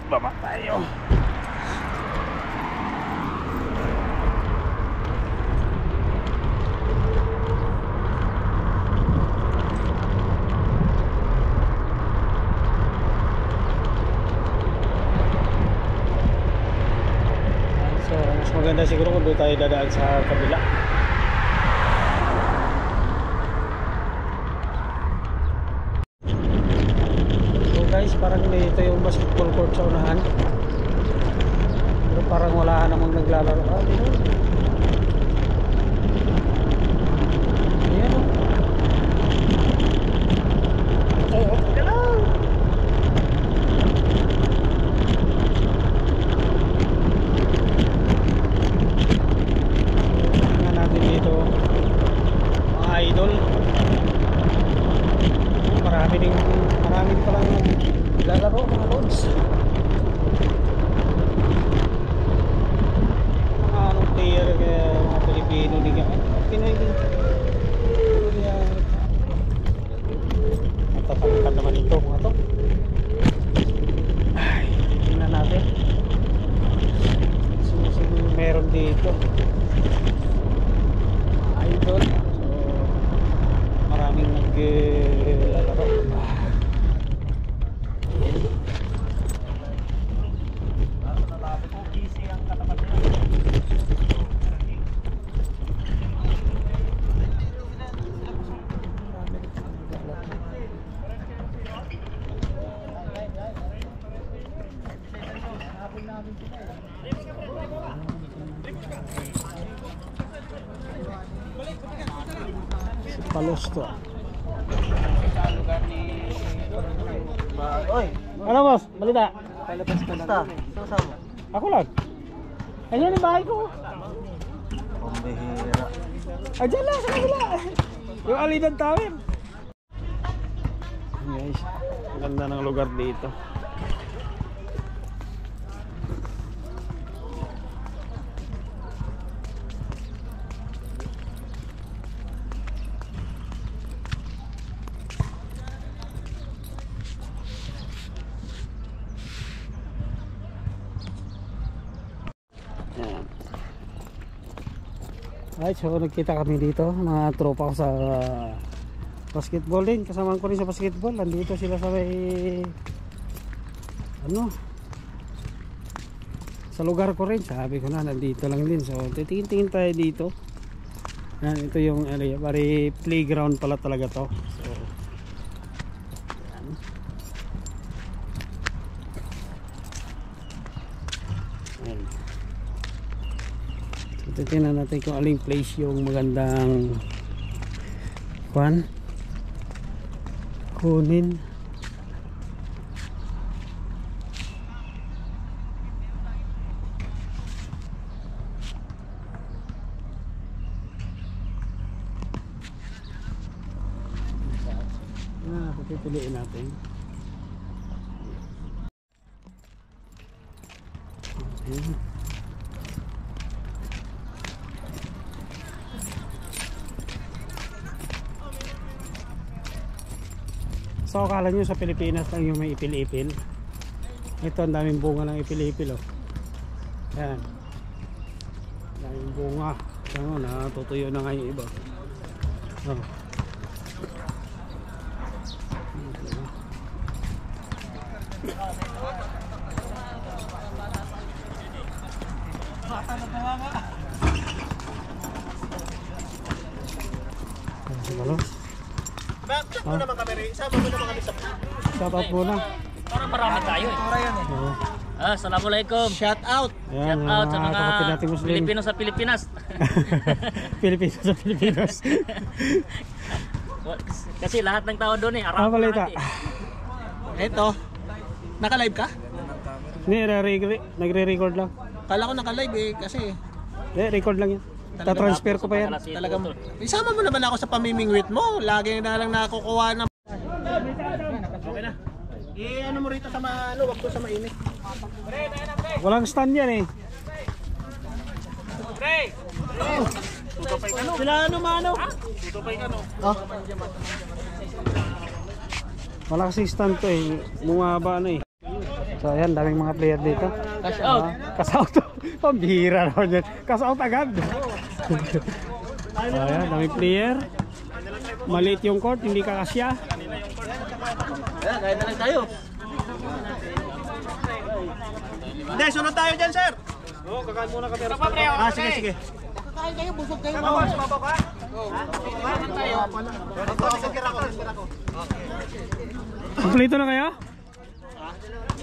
baba tayo. Maganda siguro kung doon tayo dadaan sa kabila. So guys, parang dito yung basketball court sa unahan. Pero parang wala namang naglalaro. Dito. Ayan o. Idol. Marami palang lalaro mga lods. Mga anong player mga Pilipino din ka. Pinoy din. Matatangkad naman ito mga to. Ay, tingnan natin. Sino meron dito. Idol. Maraming naglalaro. Palos to. Oy, ano boss? Balita. Palabas ka lang. Sasama. Ako lang. Ayun yung bahay ko. Pambihira. Diyan lang sa kabila. Yung alidan tawin. Guys, ganda ng lugar dito. Alright, so nagkita kami dito, mga tropa ko sa basketball din. Kasama ko rin sa basketball. Nandito sila sa may sa lugar ko rin. Sabi ko na, nandito lang din. So titingin-tingin tayo dito. Yan, ito yung area, bari playground pala talaga to. So yan. Tingnan natin kung aling place yung magandang kunin. Pipiliin natin. Okay. So akala nyo sa Pilipinas lang yung may ipil-ipil. Ito ang daming bunga ng ipil-ipil oh. Yan. Daming bunga. Ano, natutuyo na nga yung iba. Oh. Check mo naman kami rin. Sama mo naman kami sa shout out muna. Parang marami tayo eh. Assalamualaikum. shout out. Shout out sa mga Pilipino sa Pilipinas. Pilipino sa Pilipinas. Kasi lahat ng tao doon eh. Arabo lahat eh. Eto. Naka-live ka? Hindi, nagre-record lang. Kala ko naka-live eh kasi record lang yan. Ta-transfer ko pa yan. talagang isama mo naman ako sa pamimingwit mo. Lagi na lang nakukuha ng okay na. Ano mo rito sa wag ko sa mainit. Walang stand yan eh. Pre! Tutupay ka no? Sila mano? Tutupay ka no? Wala kasi stand to eh. Bumaba na eh. So ayan, daming mga player dito. Cash out. Cash out. Pambihira naman yan. Cash out agad. So ayan, daming player. Maliit yung court, hindi kakasya. Ayan, kahit na lang tayo. Hindi, sunod tayo dyan, sir. Oo, kakain muna kami. Sige, sige. Kakain kayo, busog kayo. Sumabaw ka? Oo. Kakain tayo. Kompleto na kayo?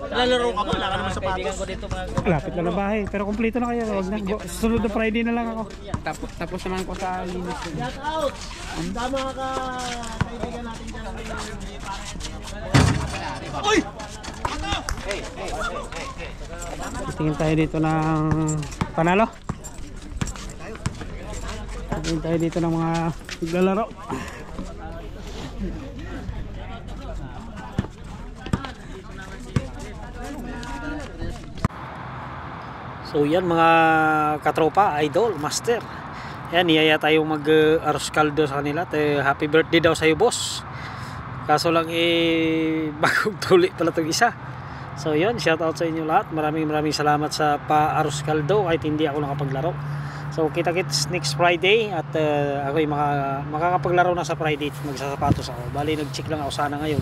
Lalaro ka ba? Wala ka naman sapatos. Lapit na ng bahay, pero kompleto na kayo. Wag na. Sunod na Friday na lang ako. Tapos naman ko sa linis. Shout out! Tama ka, kaibigan natin dyan. Uy! Tingin tayo dito ng panalo. Tingin tayo dito ng mga naglalaro. So yan mga katropa, idol, master. Yan, niyaya tayo mag-aros kaldo sa kanila. Happy birthday daw sa'yo, boss. Kaso lang bagong tuli pala itong isa. So yun, shout out sa inyo lahat. Maraming salamat sa pa-aros kaldo kahit hindi ako nakapaglaro. So kita-kits next Friday. At ako'y makakapaglaro na sa Friday. Magsasapatos ako. Bali nag-check lang ako sana ngayon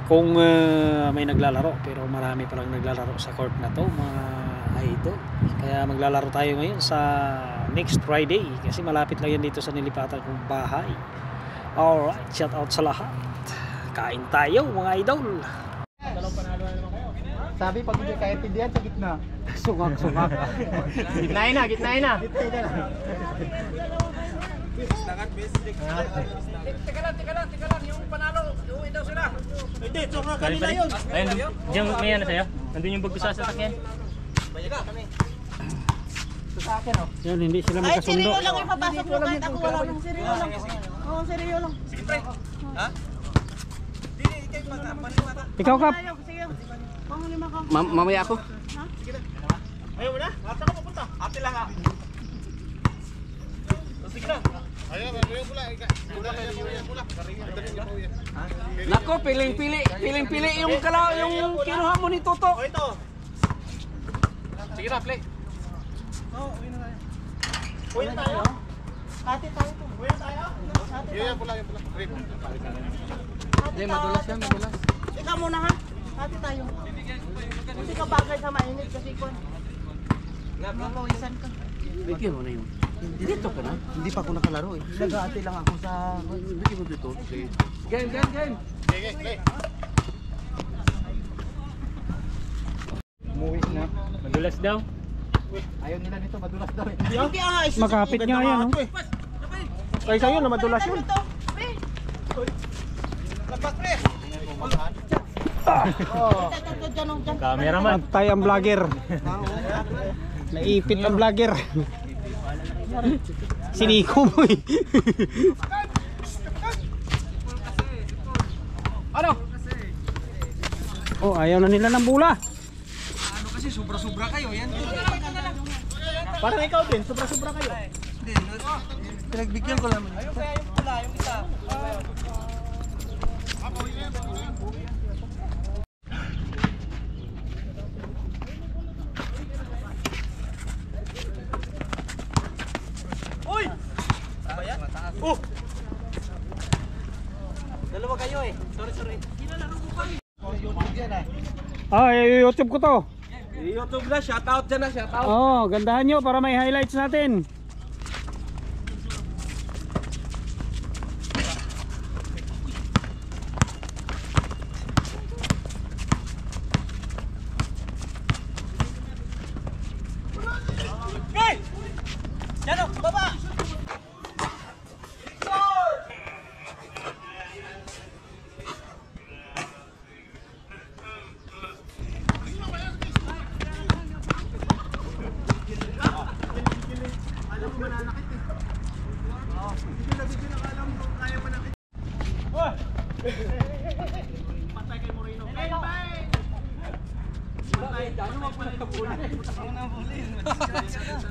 kung may naglalaro. Pero marami palang naglalaro sa court na to, mga idol. Kaya maglalaro tayo ngayon sa next Friday kasi malapit lang yan dito sa nilipatan kong bahay. Alright, shout out sa lahat. Kain tayo mga idol. Sabi pag hindi kaya tindihan sa gitna. Sungak. Gitnain na. Teka lang. Yung panalo, uwi daw sila. Hindi, tsura kanila yun. Ayun, diyan may ano sa'yo? Nandun yung bagko sa sasakyan. Bayaga kami. Sa akin oh. Yan, hindi sila Ay, magkasundo. siriyo lang ipapasok mo kahit ako wala nang siriyo lang. Oo, siriyo lang. Sige, pre. Ha? Ikaw, Kap. Ayaw, sige. Panglima ka. Mamaya ako. Ayaw mo na? Saan ka pupunta? Ate lang ah. Sige na. Ayaw, yung pula. Nako, piling-pili yung kinuha mo ni Toto. O ito. Sige na, play. Uwi na tayo. Ate tayo to. Uwi na tayo. Yung pula. Hindi, madulas yan, madulas. Ikaw muna ha. Ate tayo. Hindi ka bagay sa mainit kasi kon. Mapawisan ka. Bigyan mo na yun. Dito ka na? Hindi pa ako nakalaro eh. Nag-aati lang ako sa... Bigyan mo dito. Game. Sige, play. Umuwi na. Madulas daw. Ayaw nila nito, madulas daw eh. Hindi ah. Makapit nga yan, no? Kaya sa'yo na madulas yun. Lapak, pre. Cameraman. Pantay ang vlogger. Naipit ang vlogger. Siniko mo eh. Ano? Oh, ayaw na nila ng bula. Kasi sobra-sobra kayo yan. Parang ikaw din, sobra-sobra kayo. Pinagbigyan ko naman. Uy! Oh! Dalawa kayo eh. Sorry. Ah, YouTube ko to. YouTube na, shoutout dyan na, shoutout. Oh, gandahan nyo para may highlights natin. Hey! Yan o, baba!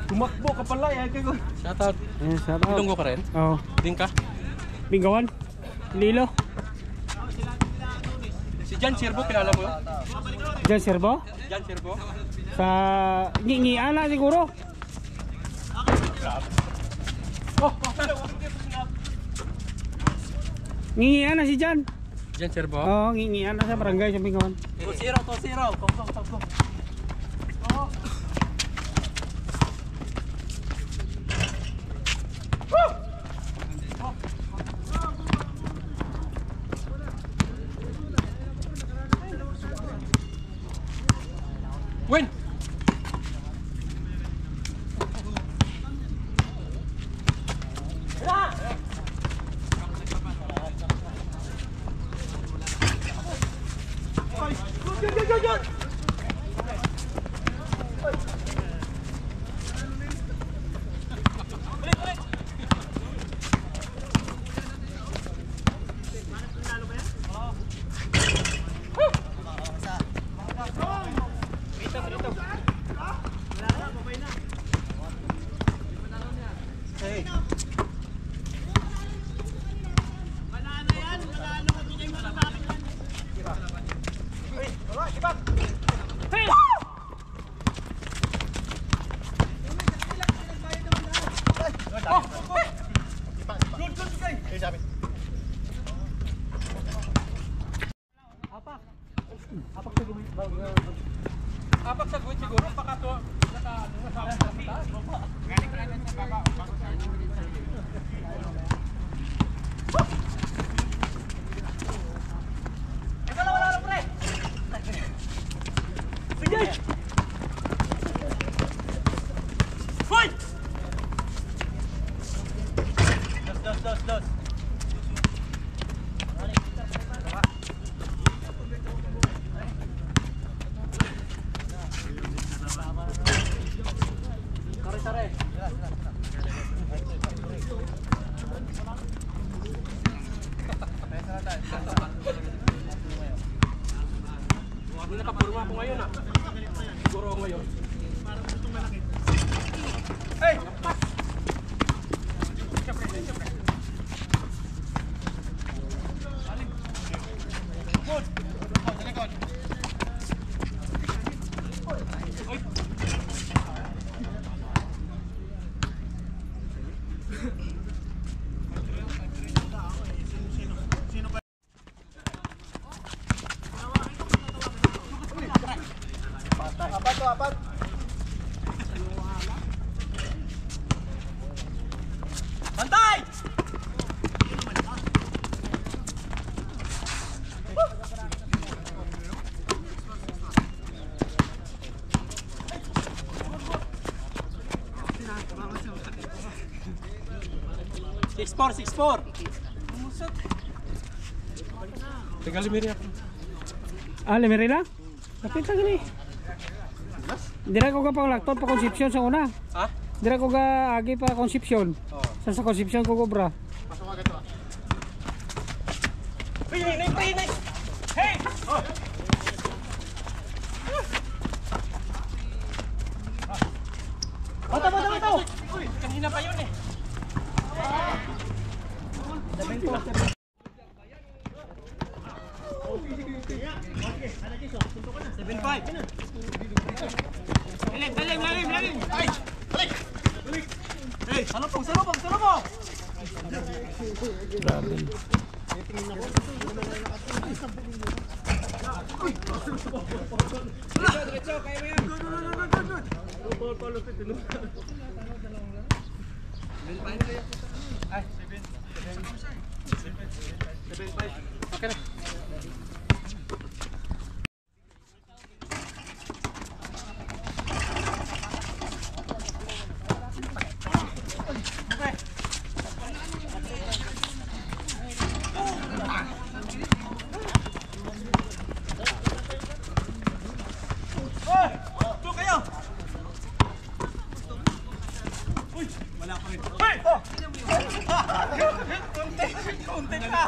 Tumakbo ka pala, yan kayo. Shoutout. Ayan, shout out. Ilonggo ka rin? Oh, Din ka? Bingawan. Lilo. Si Jan Sirbo, kilala mo yun? Jan Sirbo? Jan Sirbo? Sa Ngingian na siguro. Ngingian na si Jan. Jan Sirbo? Oo, ngingian na sa barangay sa Bingawan. 2-0, 2-0. Kong. Win! Apak sa guwit siguro, pakato. Dos. Hindi nakapurma ako ngayon ah. Siguro ako ngayon. Hey! Apat. Bantay! Six four. Tegal limiri ako. Limeri na? Kapit na gini. Dira ko ka pang lakton pa Concepcion sa una. Ha? Dira ko ka agi pa Concepcion. Sa Concepcion ko cobra. Pinay! Hey! Oh! Bata! Uy, kanina pa yun eh. Lalim! Ay! Balik! Hey! Salubong! Okay na. Kunti ka!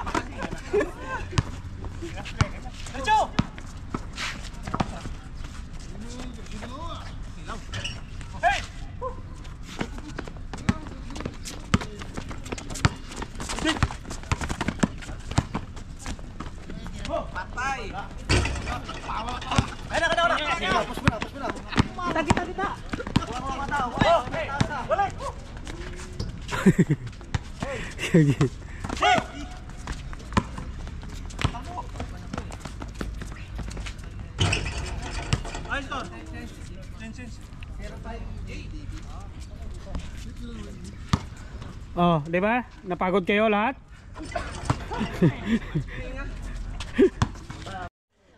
Kita. Oh, di ba? Napagod kayo lahat?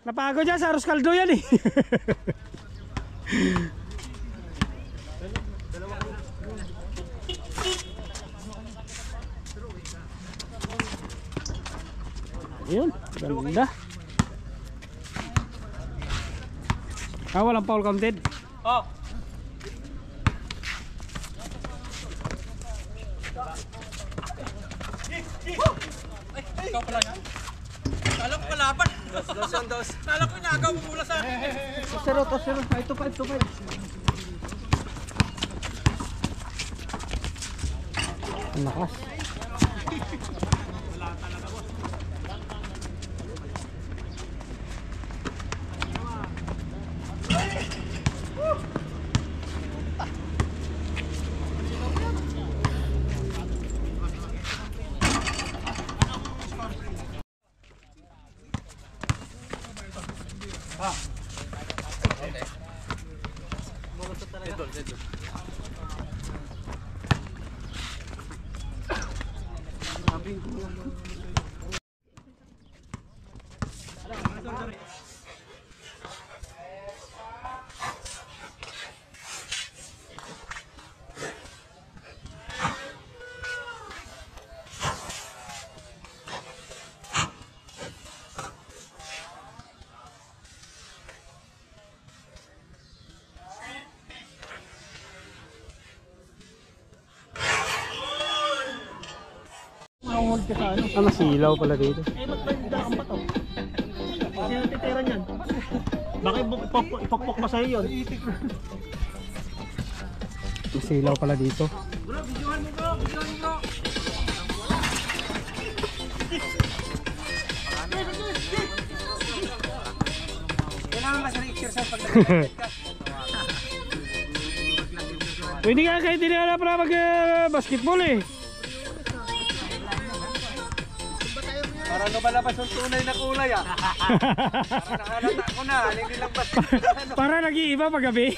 Napagod yan sa Arroz Caldo yan eh. Ayun, ganda. Walang foul counted. Oh. Ikaw pala yan? Kala ko kalaban. Dos. Kala ko inagaw mo mula sa akin. Zero. 5-5. Ang lakas. Mahulog ka sa ano. Nasilaw pala dito. Magbandakan pa to. Kasi natitira niyan. Bakit ipokpok pa sa'yo yun? Nasilaw pala dito. Bro, videohan mo bro. Kailangan ka sa exercise pag Pwede nga kahit hindi na para mag-basketball eh. Para lumalabas yung tunay na kulay ah. Para nakalata ko na, hindi lang basta. Para nag-iiba paggabi.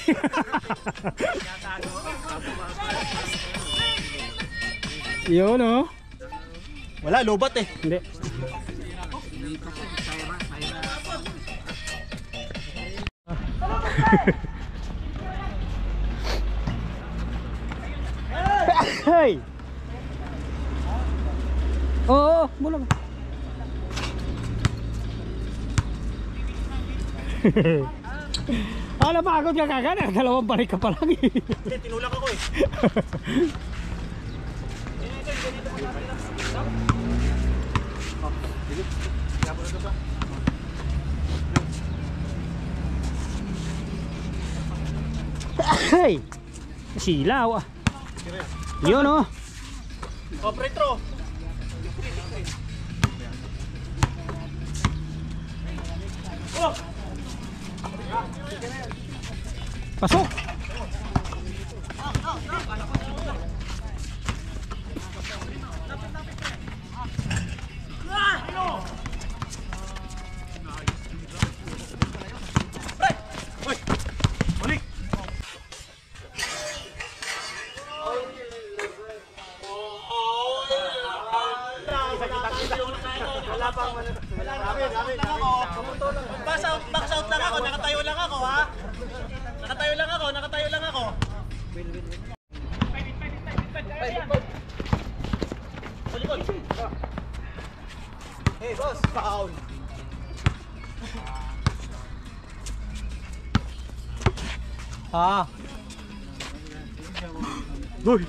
Yun oh. Wala, lobat eh. Hindi. Hey! Oo, bulang. Napagod ka kagad. Dalawang balik ka pa lang eh. Hindi, tinulak ako eh. Hey! Silaw ah. Yun oh. Oh, pretro. Pasok. Box out lang ako, nakatayo lang ako ha. Nakatayo lang ako. Hey boss, foul. Boy.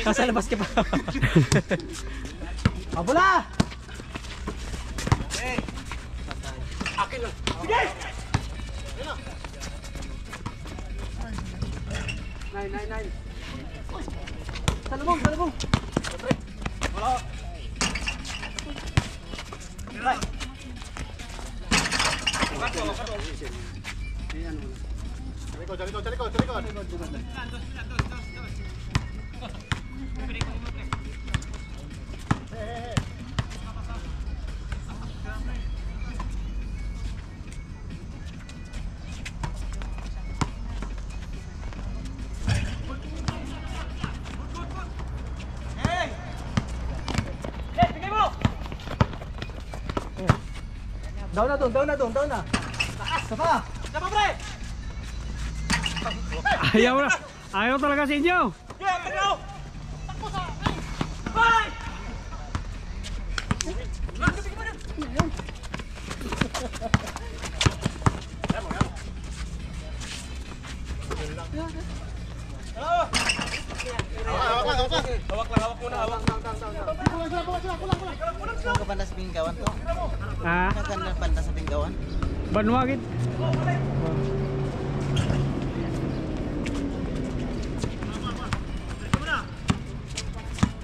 Nasa labas ka pa. Abula! akin lang. Sige! Nine. Salubong. Wala. Right. Down na doon. Taas, sapa. Sapa, pre. Ayaw na. Ayaw talaga sa inyo. Takbo sa. Bye! Saan ka banda sa Pinggawan to? Ha? Saan ka banda sa Pinggawan? Banwagit.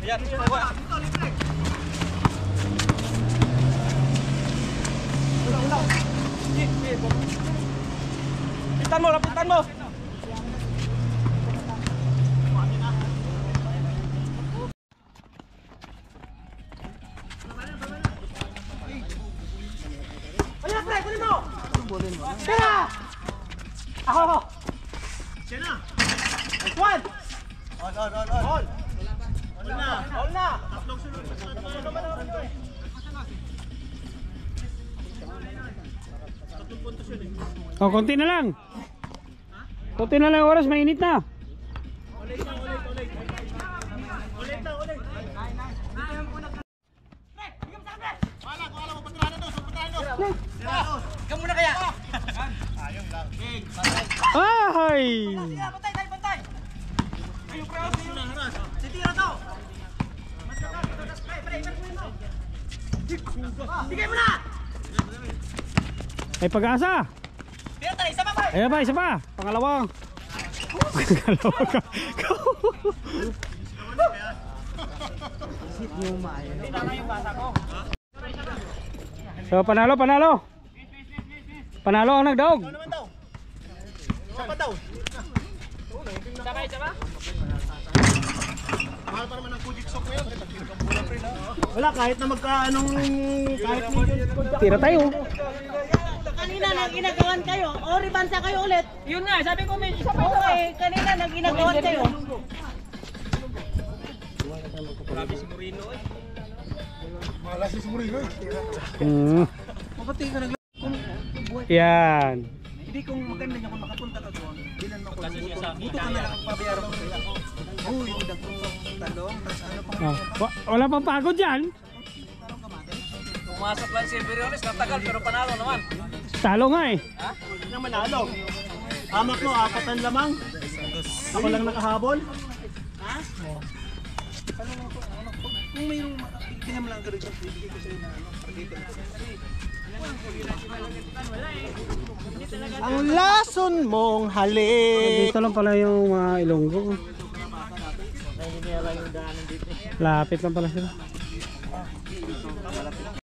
Ayan, lapitan mo. Ayan, pre, kunin mo. Tira! Ako. Sina? One. All na. Tatlong sunod. O, konti na lang. Konti na lang oras, mainit na. Ikaw muna kaya. Ay! Bantay. Ayun, pre, titira to. Bigay mo na. Ay, pag-asa. Tira tayo, isa pa, pre. Ayan ba, isa pa. Pangalawang. Pangalawa ka. So, panalo. Panalo ang nagdaog. Ano naman daw? Sapa daw. Mahal pa naman ang Kujiksok ngayon. Wala, kahit na magkaanong kahit Tira tayo. Kanina nag-inagawan kayo, o ribansa kayo ulit. Yun nga, sabi ko may isa pa. Okay, kanina nag-inagawan kayo. Hmm. Yan. Hindi kung maganda niya kung makapunta ka doon, bilan mo ko ng buto ka na lang ang pabayaran ko sa'yo. Uy, dagong talong, tapos ano pang Wala pang pagod yan. Pumasok lang si Beriones, natagal pero panalo naman. Talo nga eh. Hindi na manalo. Amak mo, 4 lamang. Ako lang nakahabol. kung mayroong tingnan mo lang ka rin sa bibigay ko sa'yo na ano, dito. Ang lason mong halik. Dito lang pala yung mga Ilonggo. Lapit lang pala sila.